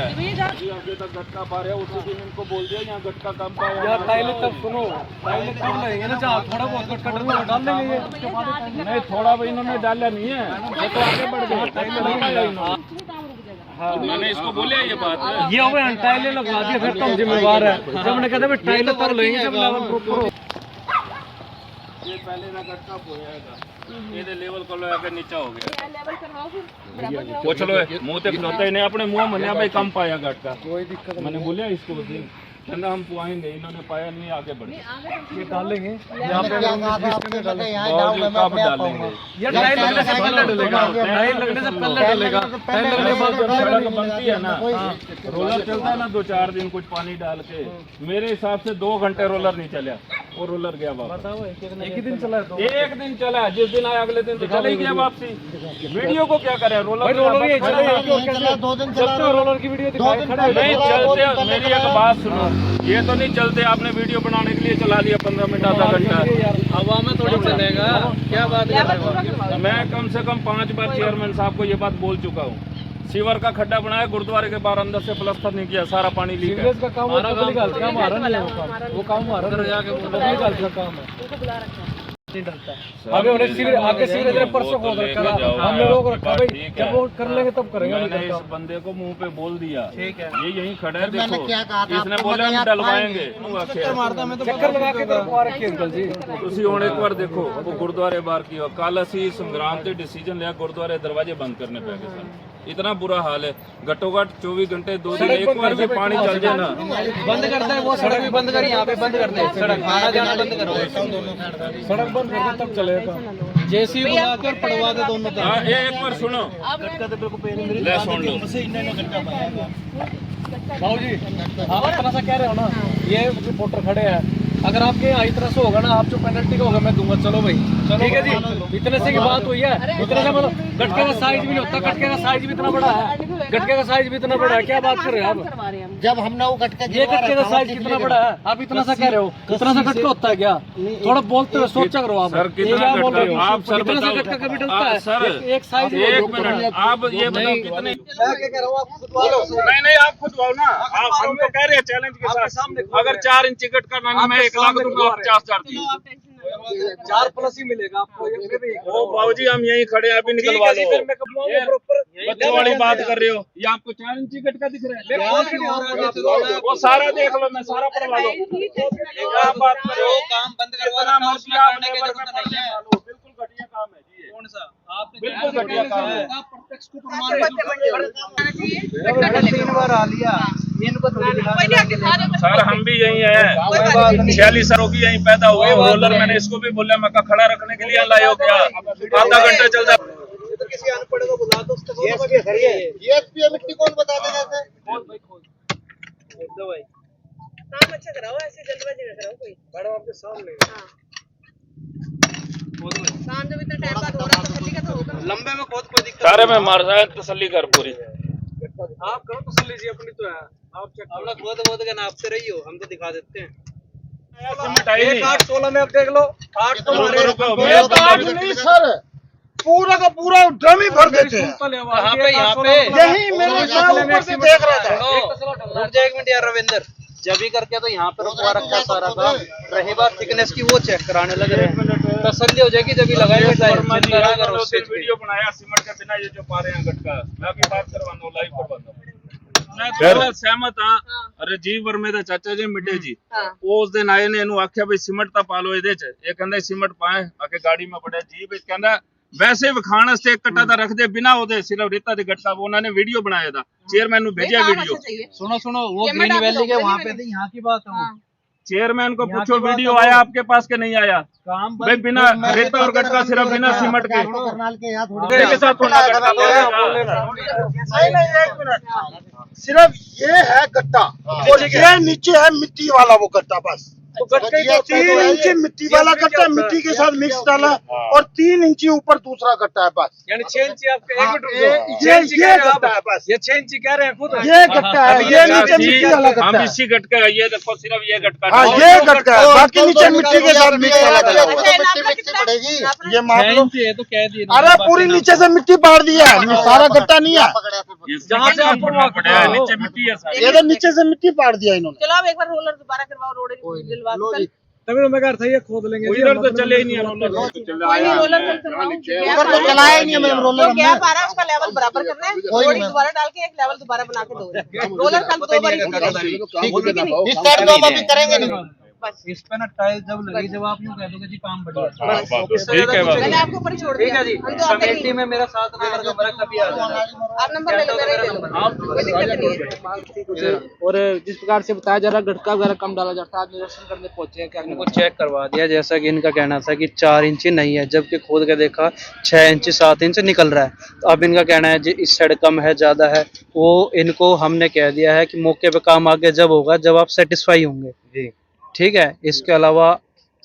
आगे तक गटका पा रहे हैं, उसी दिन इनको बोल दिया यहाँ गटका कम पाया। यार टाइल तक सुनो, टाइल कम लगेंगे ना, जहाँ थोड़ा बहुत गटका डाल देंगे ये। नहीं थोड़ा भी इन्होंने डाला नहीं है, ये तो आगे बढ़ गए। मैंने इसको बोला ये बात ये हो गया, टाइलें लगवा दी फिर तुम जिम्मेवार है। जब मैंने कहते भाई टाइलें तब लेंगे जब लेवल प्रॉपर। ये पहले ना गटका पोयागा, ये लेवल को लो आके नीचा हो गया। पूछ लो मुंह तक खिलौता ही नहीं, अपने मुंह मने भाई कम पाया गटका, कोई दिक्कत। मैंने बोला इसको कहना हम पुआएंगे, इन्होंने पाया नहीं, आगे बढ़े। ये डालेंगे यहाँ पे डालेंगे। ये टाइल लगने से पहले डलेगा, टाइल लगने से पहले डलेगा। टाइल लगने के बाद सड़क बनती है ना, रोलर चलता है ना 2-4 दिन कुछ पानी डाल के, मेरे हिसाब से 2 घंटे रोलर नहीं चला, वो रोलर गया वापस। एक ही दिन चला है, तो एक दिन चला, जिस दिन आया अगले दिन तो चला ही गया वापसी। वीडियो को क्या करे, रोलर रोलर ही चला 2 दिन चला, रोलर की वीडियो दिखाई खड़े नहीं चलते। मेरी एक बात सुनो, ये तो नहीं चलते, आपने वीडियो बनाने के लिए चला लिया 15 मिनट आधा घंटा, हवा में थोड़ी चलेगा। क्या बात है, मैं कम से कम 5 बार चेयरमैन साहब को ये बात बोल चुका हूँ। सीवर का खड्डा बनाया गुरुद्वारे के बाहर, अंदर से प्लास्टर नहीं किया, सारा पानी लीक है। का काम हमारा नहीं है, वो काम हमारा काम है। अभी उन्हें आगे सीवरेज परसों खोद रखा, हमने लोग रखा भाई, जब वो कर लेंगे तब करेंगे। मैंने इस बंदे को मुंह पे बोल दिया, ये यहीं खड़ा है देखो, इसने बोला हम डलवाएंगे, चक्कर लगा के डलवा रखे अंकल जी। ਤੁਸੀਂ ਹੁਣ ਇੱਕ ਵਾਰ ਦੇਖੋ वो गुरुद्वारे बाहर की हो, कल ਅਸੀਂ संग्राम से डिसीजन लिया, गुरुद्वारे दरवाजे बंद करने पड़ गए सर। इतना बुरा हाल है, घट्टो घट 24 घंटे 2 दिन एक बार भी पानी चल जाए ना बंद करता है, वो सड़क भी बंद करी, यहाँ पे बंद करते हैं, सड़क आना जाना बंद करो, सड़क बंद कर तब चलेगा। जेसी बुला कर पड़वा दे दोनों तरफ। एक बार सुनो, ले सुन लो भाऊ जी, आप इतना सा कह रहे हो ना, ये रिपोर्टर खड़े हैं, अगर आपके यहाँ इतना से होगा ना, आप जो पेनल्टी का होगा मैं दूंगा। चलो भाई, ठीक है जी, इतने से की बात हुई है। इतने से मतलब गटके का साइज भी नहीं होता, गटके का साइज भी इतना बड़ा है, गटके का साइज भी इतना बड़ा है। क्या बात कर रहे हैं आप? जब हमने वो गटका, ये गटके का साइज कितना बड़ा है, आप इतना सा कह रहे हो? इतना सा गटका होता है क्या? थोड़ा बोलते हुए सोचा करो आप, सर कितना बोल रहे हो? आप सर इतना सा बताओ, गटका कभी डलता है? सर एक साइज, एक मिनट, आप ये बताओ कितने। नहीं नहीं आप खुदवाओ ना, आप हम तो कह रहे हैं चैलेंज के साथ, अगर 4 इंच टिकट करना ना, मैं 1 लाख दूंगा, 50,000 दी 4+ ही मिलेगा आपको। ओ बाबूजी हम यहीं खड़े हैं, अभी निकलवा लो। बच्चों वाली बात कर रहे हो, ये आपको 4 इंच टिकट का दिख रहा है? वो सारा देख लो, मैं सारा पढ़वा लो। क्या बात कर रहे हो, काम बंद करवाना मर्जी, आपने बिल्कुल घटिया काम है जी। कौन सा? आप बिल्कुल घटिया काम है। प्रत्यक्ष को प्रमाण 3 बार आ लिया इनको थोड़ी दिखा। सर हम भी यही है, 46 सरों की यहीं पैदा हुए। रोलर मैंने इसको भी बोला, मैं खड़ा रखने के लिए लाए हो क्या, आधा घंटा चल जाए। किसी अनपढ़ को बुला दो, उसको ये मिट्टी कौन बता देगा? काम अच्छा कराओ, ऐसे जल्दबाजी न कराओ कोई। मैडम आपके सामने काम जब इतना टाइम बाद हो रहा है, तसल्ली का तो होगा। लंबे में खोद कोई दिक्कत सारे में मार जाए, तसल्ली कर पूरी। आप करो तसल्ली जी, अपनी तो है। आप चेक हम लोग खोद के नापते रही हो, हम तो दिखा देते हैं। 8-16 में आप देख लो, 8 तो नहीं सर, पूरा का पूरा ड्रम ही भर देते हैं। यहाँ पे यही मेरे ऊपर से देख रहा था। रुक जा 1 मिनट यार रविंदर, जब ही करके तो यहाँ पे रुकवा रखा सारा काम। रही बात थिकनेस की, वो चेक कराने लग रहे हैं, तसल्ली हो जाएगी जब ही लगाएंगे। वीडियो बनाया सीमेंट के बिना, ये जो पा रहे हैं गटका, मैं अभी बात करवाना हूं, लाइव करवाना हूं। मैं तो सहमत हाँ, राजीव वर्मे दा चाचा जी मिड्डे जी, वो उस दिन आए ने इन्हू आख्या भाई सीमेंट ता पा लो इहदे च, ये कहंदा सीमेंट पाए, आके गाड़ी में बड़े जी भाई कहंदा वैसे विखाण वास्ते एक कट्टा दा रख दे, बिना ओदे सिर्फ रेता दे गटका। वो उन्होंने वीडियो बनाया था, चेयरमैन नु भेजा वीडियो। सुनो वो ग्रीन वैली के वहाँ पे थी, यहाँ की बात है। चेयरमैन को पूछो वीडियो आया आपके पास के नहीं आया? भाई बिना रेता और गटका, सिर्फ बिना सीमेंट के साथ थोड़ा गटका बोलेगा। नहीं 1 मिनट, सिर्फ ये है गट्टा और ये नीचे है मिट्टी वाला वो गट्टा, बस तो गटका ही तो होता है। 3 इंची मिट्टी वाला गट्टा मिट्टी के साथ मिक्स डाला और 3 इंची ऊपर दूसरा गट्टा है बस। यानी 6 इंची आपके एक मिनट रुको। ये 6 इंची कह रहे हो आप? गट्टा है बस। ये 6 इंची कह रहे हैं खुद। ये गट्टा है, ये नीचे मिट्टी वाला हम गट्टा है। इसी गटका का ये देखो सिर्फ ये गटका हाँ ये गट्टा है, बाकी नीचे मिट्टी के साथ मिक्स वाला गट्टा है। अच्छा मिट्टी पड़ेगी ये माप 6 लो। इंची है तो कह दिए। अरे पूरी नीचे से मिट्टी पाड़ दिया है, सारा गट्टा नहीं है। जहाँ से आपको पड़ना पड़ेगा, नीचे मिट्टी है सारी। ये तो नीचे से मिट्टी पाड़ दिया इन्होंने। चलो आप एक बार रोलर दोबारा करवाओ, रोड दिलवा दो कल। तभी तो मैं कह रहा था ये खोद लेंगे। उधर तो चले ही नहीं रोलर। कोई नहीं, रोलर कल करवाओ। उधर तो चलाया ही नहीं है मैम रोलर जो हमने। गैप आ रहा है उसका लेवल बराबर करना है, थोड़ी दोबारा डाल के एक लेवल दोबारा बना के दो। रोलर कल 2 बार यूज करेंगे। इस साइड तो हम अभी करेंगे नहीं। बस इस पे ना टाइल जब लगी जब आप यूँ कह दोगे जी काम बढ़िया। ठीक है बात। मैंने आपके ऊपर ही छोड़ दिया। जी हम तो आते कमेटी नहीं। में मेरा 7 नंबर का मेरा कभी आ जाएगा। आप नंबर ले लो, मेरा ही ले लो, कोई दिक्कत नहीं है। और जिस प्रकार से बताया जा रहा है गटका वगैरह कम डाला जाता है, आप निरीक्षण करने पहुंचे हैं क्या? इनको चेक करवा दिया, जैसा कि इनका कहना था कि 4 इंची नहीं है, जबकि खोद के देखा 6 इंची 7 इंच निकल रहा है। तो अब इनका कहना है जी इस साइड कम है ज़्यादा है, वो इनको हमने कह दिया है कि मौके पे काम आगे जब होगा जब आप सेटिस्फाई होंगे जी, ठीक है। इसके अलावा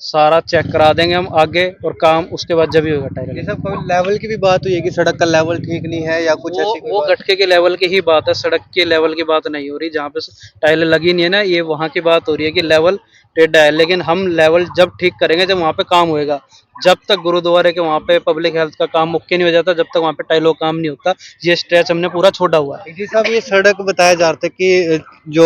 सारा चेक करा देंगे हम आगे और काम उसके बाद जब ही होगा टाइल। ये सब कोई लेवल की भी बात हुई है कि सड़क का लेवल ठीक नहीं है या कुछ ऐसी कोई वो बात? गटके के लेवल की ही बात है, सड़क के लेवल की बात नहीं हो रही। जहाँ पे टाइलें लगी नहीं है ना, ये वहाँ की बात हो रही है कि लेवल टेढ़ा है। लेकिन हम लेवल जब ठीक करेंगे जब वहाँ पे काम होएगा। जब तक गुरुद्वारे के वहाँ पे पब्लिक हेल्थ का काम मुक्के नहीं हो जाता, जब तक वहाँ पे टाइलों का काम नहीं होता। ये स्ट्रेच हमने पूरा छोड़ा हुआ है। जी साहब, ये सड़क बताया जा रहा था कि जो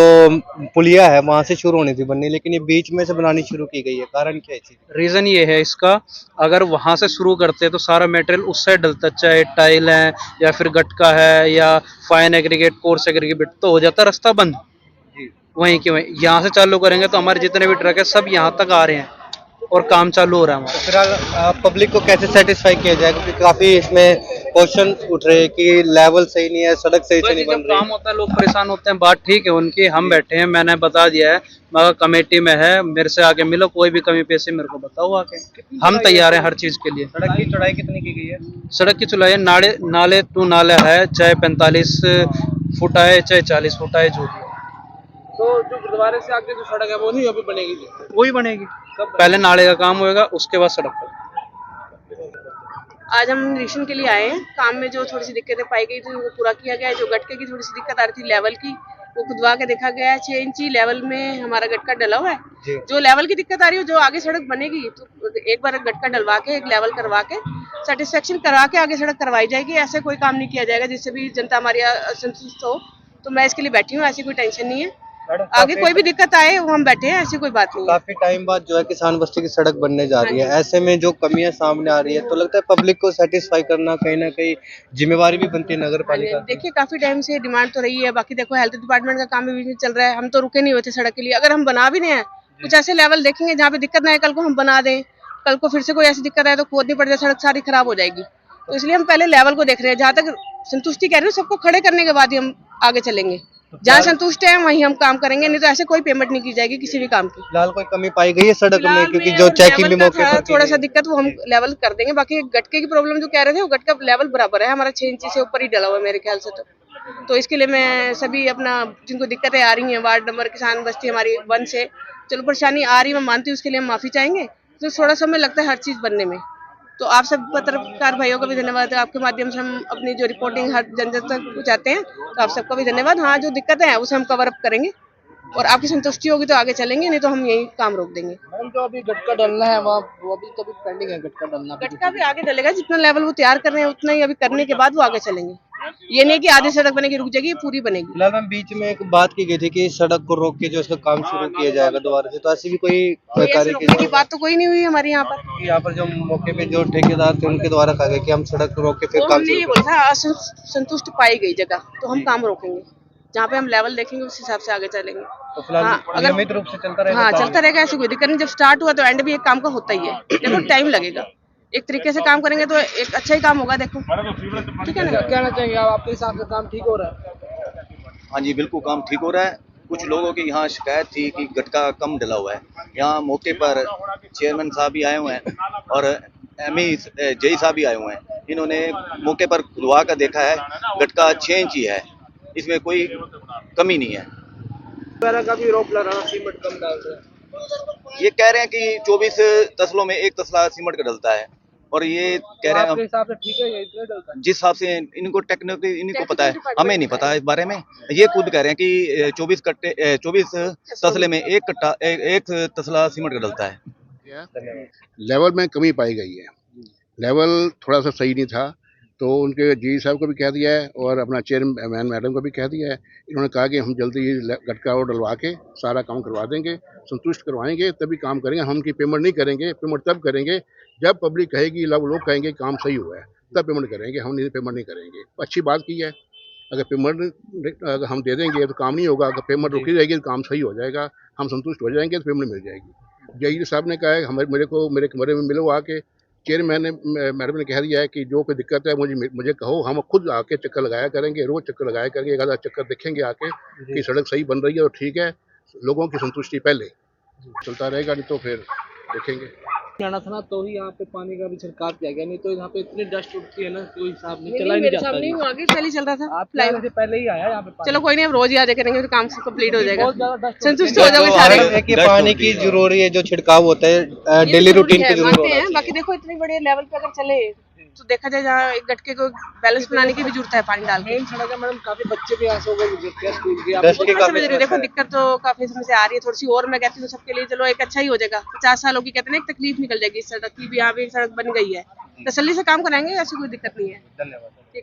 पुलिया है वहां से शुरू होनी थी बननी, लेकिन ये बीच में से बनानी शुरू की गई है, कारण क्या है इसकी? रीज़न ये है इसका, अगर वहाँ से शुरू करते तो सारा मटेरियल उस साइड डलता, चाहे टाइल है या फिर गटका है या फाइन एग्रीगेट कोर्स एग्रीगेट, तो हो जाता रास्ता बंद वहीं के वहीं। यहाँ से चालू करेंगे तो हमारे जितने भी ट्रक है सब यहाँ तक आ रहे हैं और काम चालू हो रहा है हमारा। फिलहाल पब्लिक को कैसे सेटिस्फाई किया जाएगा, क्योंकि काफी इसमें क्वेश्चन उठ रहे हैं कि लेवल सही नहीं है, सड़क सही से नहीं बन जब रही। काम होता है लोग परेशान होते हैं, बात ठीक है उनकी, हम बैठे हैं, मैंने बता दिया है, मगर कमेटी में है, मेरे से आके मिलो, कोई भी कमी पेशी मेरे को बताओ आके, हम तैयार हैं हर चीज के लिए। सड़क की चौड़ाई कितनी की गई है? सड़क की चौड़ाई नाले टू नाला है, चाहे 45 फुट है चाहे 40 फुट है, जो भी है। तो जो गुरुद्वारे से आगे जो सड़क है वो नहीं अभी बनेगी जी? वही बनेगी, पहले नाले का काम होएगा उसके बाद सड़क पर। आज हम निरीक्षण के लिए आए हैं। काम में जो थोड़ी सी दिक्कतें पाई गई थी वो पूरा किया गया है। जो गटके की थोड़ी सी दिक्कत आ रही थी लेवल की, वो खुदवा के देखा गया है। 6 इंची लेवल में हमारा गटका डला हुआ है। जो लेवल की दिक्कत आ रही है, जो आगे सड़क बनेगी तो एक बार गटका डलवा के एक लेवल करवा के सेटिस्फेक्शन करा के आगे सड़क करवाई जाएगी। ऐसे कोई काम नहीं किया जाएगा जिससे भी जनता हमारी असंतुष्ट हो। तो मैं इसके लिए बैठी हूँ, ऐसी कोई टेंशन नहीं है। आगे कोई भी दिक्कत आए वो हम बैठे हैं, ऐसी कोई बात नहीं है। काफी टाइम बाद जो है किसान बस्ती की सड़क बनने जा रही है, ऐसे में जो कमियां सामने आ रही है, तो लगता है पब्लिक को सेटिस्फाई करना कहीं ना कहीं जिम्मेवारी भी बनती है नगर पालिका। देखिए काफी टाइम से डिमांड तो रही है। बाकी देखो हेल्थ डिपार्टमेंट का काम भी बीच में चल रहा है, हम तो रुके नहीं हुए थे सड़क के लिए। अगर हम बना भी रहे हैं, कुछ ऐसे लेवल देखेंगे जहाँ पे दिक्कत ना आए, कल को हम बना दें, कल को फिर से कोई ऐसी दिक्कत आए तो खोदनी पड़ जाए, सड़क सारी खराब हो जाएगी। तो इसलिए हम पहले लेवल को देख रहे हैं। जहाँ तक संतुष्टि कह रहे हो, सबको खड़े करने के बाद ही हम आगे चलेंगे। जहाँ संतुष्ट है वहीं हम काम करेंगे, नहीं तो ऐसे कोई पेमेंट नहीं की जाएगी किसी भी काम की। फिलहाल कोई कमी पाई गई है सड़क में, क्योंकि जो चेकिंग भी मौके पर थोड़ा सा दिक्कत वो हम लेवल कर देंगे। बाकी गटके की प्रॉब्लम जो कह रहे थे, वो गटका लेवल बराबर है हमारा, 6 इंची से ऊपर ही डला हुआ है मेरे ख्याल से। तो इसके लिए मैं सभी अपना जिनको दिक्कतें आ रही हैं, वार्ड नंबर किसान बस्ती हमारी 1 से चलो परेशानी आ रही है, मैं मानती हूँ, उसके लिए हम माफी चाहेंगे। तो थोड़ा समय लगता है हर चीज बनने में। तो आप सब पत्रकार भाइयों का भी धन्यवाद है, आपके माध्यम से हम अपनी जो रिपोर्टिंग हर जन जन तक पहुंचाते हैं, तो आप सबका भी धन्यवाद। हाँ, जो दिक्कतें हैं उसे हम कवर अप करेंगे और आपकी संतुष्टि होगी तो आगे चलेंगे, नहीं तो हम यही काम रोक देंगे। मैम जो अभी गटका डलना है वहाँ वो अभी तो अभी पेंडिंग है गटका डलना। गटका भी आगे डलेगा, जितना लेवल वो तैयार कर रहे हैं उतना ही अभी करने के बाद वो आगे चलेंगे। ये नहीं कि आधी सड़क बनेगी रुक जाएगी, पूरी बनेगी। फिलहाल मैम बीच में एक बात की गई थी कि सड़क को रोक के जो इसका काम शुरू किया जाएगा दोबारा से, तो ऐसी भी कोई ऐसे कार्य रोकने की बात तो कोई नहीं हुई हमारे यहाँ पर। यहाँ पर जो मौके पे जो ठेकेदार थे उनके द्वारा कहा गया कि हम सड़क को रोक के फिर तो काम हमने ये शुरू बोला था असंतुष्ट पाई गई जगह तो हम काम रोकेंगे, जहाँ पे हम लेवल देखेंगे उस हिसाब से आगे चलेंगे। तो फिलहाल हाँ, अगर नियमित रूप से चलता रहेगा हाँ काम? चलता रहेगा, ऐसी कोई दिक्कत नहीं। जब स्टार्ट हुआ तो एंड भी एक काम का होता ही है। देखो टाइम लगेगा, एक तरीके से काम करेंगे तो एक अच्छा ही काम होगा। देखो ठीक है ना। कहना चाहेंगे आप, आपके हिसाब से काम ठीक हो रहा है? हाँ जी, बिल्कुल काम ठीक हो रहा है। कुछ लोगों की यहाँ शिकायत थी कि गटका कम डला हुआ है। यहाँ मौके पर चेयरमैन साहब भी आए हुए हैं और एमई जेई साहब भी आए हुए हैं। इन्होंने मौके पर खुदवा कर देखा है, गटका 6 इंची है, इसमें कोई कमी नहीं है। का भी रोप लगा, सीमेंट कम डाल रहे हैं। ये कह रहे हैं कि 24 तसलों में 1 तसला सीमेंट का डलता है, और ये कह रहे आपके हैं हिसाब से ठीक है, ये इतना डलता है? जिस हिसाब से इनको टेक्निकली इनको पता है, हमें नहीं पता इस बारे में। ये खुद कह रहे हैं कि 24 तसले में एक तसला सीमेंट का डलता है। लेवल में कमी पाई गई है, लेवल थोड़ा सा सही नहीं था, तो उनके जी साहब को भी कह दिया है और अपना चेयरमैन मैडम को भी कह दिया है। इन्होंने कहा कि हम जल्दी ही गटका और डलवा के सारा काम करवा देंगे, संतुष्ट करवाएंगे, तभी काम करेंगे। हम उनकी पेमेंट नहीं करेंगे, पेमेंट तब करेंगे जब पब्लिक कहेगी, लोग कहेंगे काम सही हुआ है, तब पेमेंट करेंगे। हम नहीं पेमेंट नहीं करेंगे। अच्छी बात की है, अगर पेमेंट अगर हम दे देंगे तो काम नहीं होगा, अगर पेमेंट रुकी रहेगी तो काम सही हो जाएगा, हम संतुष्ट हो जाएंगे तो पेमेंट मिल जाएगी। जई साहब ने कहा है मेरे कमरे में मिलो आके, चेयरमैन ने मैडम ने कह दिया है कि जो कोई दिक्कत है मुझे कहो, हम खुद आके चक्कर लगाया करेंगे, रोज चक्कर लगाया करेंगे, एक आधा चक्कर देखेंगे आके कि सड़क सही बन रही है तो ठीक है, लोगों की संतुष्टि पहले चलता रहेगा, नहीं तो फिर देखेंगे। जाना था ना, तो ही यहाँ पे पानी का भी छिड़काव किया गया, नहीं तो यहाँ पे इतनी डस्ट उठती है ना, कोई हिसाब नहीं, चला ही नहीं जाता। सामने आगे पहले चल रहा था। आप लाइन से पहले ही आया यहाँ पे पानी। चलो कोई नहीं, अब रोज ही आ जाया करेंगे, फिर काम कंप्लीट हो जाएगा, बहुत ज्यादा डस्ट संतुष्ट हो जाओगे सारे। है कि पानी की जरूरी है, जो छिड़काव होता है डेली रूटीन की जरूरत मानते हैं, बाकी देखो इतने बड़े लेवल पे अगर चले तो देखा जाए, जहाँ एक गटके को बैलेंस बनाने की भी जरूरत है पानी डाल के। मेन सड़क है मैडम, काफी बच्चे भी यहाँ से होकर गुजरते हैं स्कूल के। डस्ट के समझ रही हूँ, देखो दिक्कत तो काफी समय से आ रही है, थोड़ी सी और मैं कहती हूँ सबके लिए चलो एक अच्छा ही हो जाएगा। 50 सालों की कहते हैं ना एक तकलीफ निकल जाएगी इस सड़क की भी। यहाँ पे एक सड़क बन गई है, तसल्ली से काम कराएंगे, ऐसी कोई दिक्कत नहीं है। धन्यवाद।